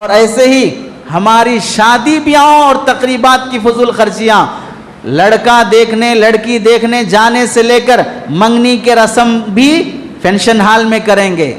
और ऐसे ही हमारी शादी ब्याहों और तकरीबात की फजूल खर्चियाँ, लड़का देखने लड़की देखने जाने से लेकर मंगनी के रस्म भी फंक्शन हॉल में करेंगे,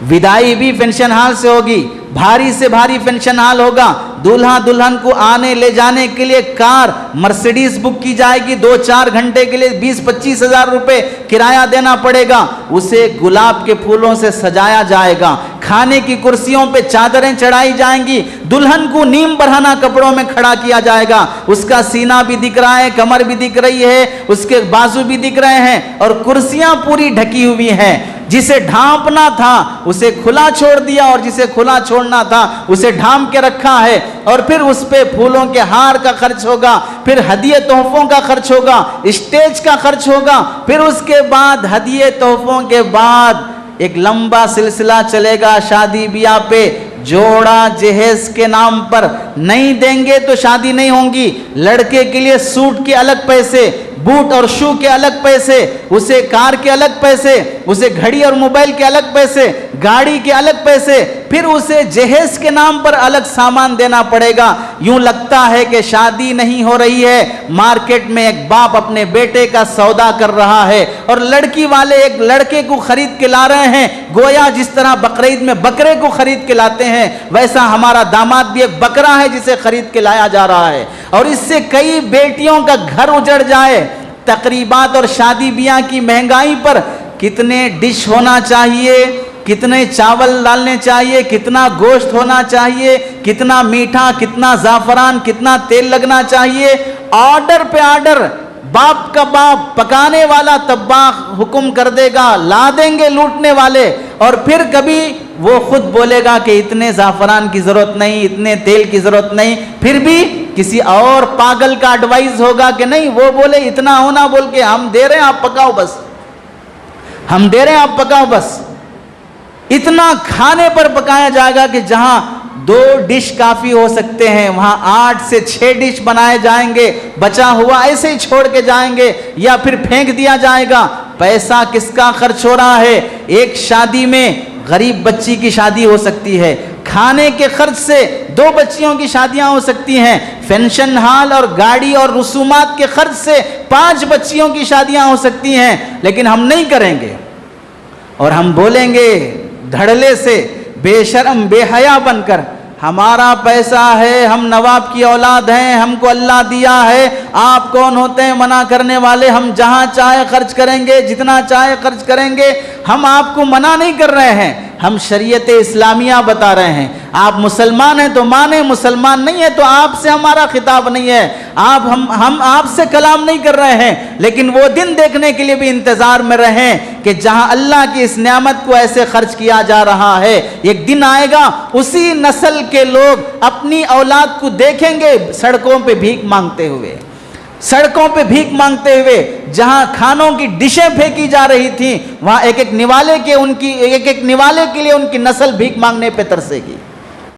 विदाई भी फंक्शन हॉल से होगी, भारी से भारी फंक्शन हॉल होगा, दूल्हा दुल्हन को आने ले जाने के लिए कार मर्सिडीज बुक की जाएगी, 2-4 घंटे के लिए 20-25 हज़ार रुपए किराया देना पड़ेगा, उसे गुलाब के फूलों से सजाया जाएगा, खाने की कुर्सियों पे चादरें चढ़ाई जाएंगी, दुल्हन को नीम बरहना कपड़ों में खड़ा किया जाएगा, उसका सीना भी दिख रहा है, कमर भी दिख रही है, उसके बाजू भी दिख रहे हैं और कुर्सियां पूरी ढकी हुई हैं। जिसे ढांपना था उसे खुला छोड़ दिया और जिसे खुला छोड़ना था उसे ढांप के रखा है। और फिर उस पे फूलों के हार का खर्च होगा, फिर हदिये तोहफों का खर्च होगा, स्टेज का खर्च होगा, फिर उसके बाद हदिये तोहफों के बाद एक लंबा सिलसिला चलेगा शादी ब्याह पे। जोड़ा जहेज के नाम पर नहीं देंगे तो शादी नहीं होंगी। लड़के के लिए सूट के अलग पैसे, बूट और शू के अलग पैसे, उसे कार के अलग पैसे, उसे घड़ी और मोबाइल के अलग पैसे, गाड़ी के अलग पैसे, फिर उसे जहेज के नाम पर अलग सामान देना पड़ेगा। यूं लगता है कि शादी नहीं हो रही है, मार्केट में एक बाप अपने बेटे का सौदा कर रहा है और लड़की वाले एक लड़के को खरीद के ला रहे हैं। गोया जिस तरह बकरीद में बकरे को खरीद के लाते हैं, वैसा हमारा दामाद भी एक बकरा है जिसे खरीद के लाया जा रहा है और इससे कई बेटियों का घर उजड़ जाए। तकरीबात और शादी ब्याह की महंगाई पर कितने डिश होना चाहिए, कितने चावल डालने चाहिए, कितना गोश्त होना चाहिए, कितना मीठा, कितना ज़ाफ़रान, कितना तेल लगना चाहिए, ऑर्डर पे ऑर्डर, बाप का बाप पकाने वाला तब्बाख हुक्म कर देगा, ला देंगे लूटने वाले और फिर कभी वो खुद बोलेगा कि इतने ज़ाफ़रान की ज़रूरत नहीं, इतने तेल की ज़रूरत नहीं, फिर भी किसी और पागल का एडवाइस होगा कि नहीं, वो बोले इतना होना, बोल के हम दे रहे हैं आप पकाओ बस, हम दे रहे हैं आप पकाओ बस। इतना खाने पर पकाया जाएगा कि जहां 2 डिश काफ़ी हो सकते हैं वहां 8 से 6 डिश बनाए जाएंगे, बचा हुआ ऐसे ही छोड़ के जाएंगे या फिर फेंक दिया जाएगा। पैसा किसका खर्च हो रहा है? एक शादी में गरीब बच्ची की शादी हो सकती है, खाने के खर्च से 2 बच्चियों की शादियां हो सकती हैं, फंक्शन हॉल और गाड़ी और रसूमात के खर्च से 5 बच्चियों की शादियां हो सकती हैं। लेकिन हम नहीं करेंगे और हम बोलेंगे धड़ल्ले से, बेशर्म बेहया बनकर, हमारा पैसा है, हम नवाब की औलाद हैं, हमको अल्लाह दिया है, आप कौन होते हैं मना करने वाले, हम जहां चाहे खर्च करेंगे, जितना चाहे खर्च करेंगे, हम आपको मना नहीं कर रहे हैं, हम शरीयत इस्लामिया बता रहे हैं। आप मुसलमान हैं तो माने, मुसलमान नहीं है तो आपसे हमारा खिताब नहीं है, हम आपसे कलाम नहीं कर रहे हैं। लेकिन वो दिन देखने के लिए भी इंतजार में रहें कि जहां अल्लाह की इस नेमत को ऐसे खर्च किया जा रहा है, एक दिन आएगा उसी नस्ल के लोग अपनी औलाद को देखेंगे सड़कों पे भीख मांगते हुए, सड़कों पे भीख मांगते हुए। जहां खानों की डिशें फेंकी जा रही थी वहां एक एक निवाले के लिए उनकी नस्ल भीख मांगने पे तरसेगी।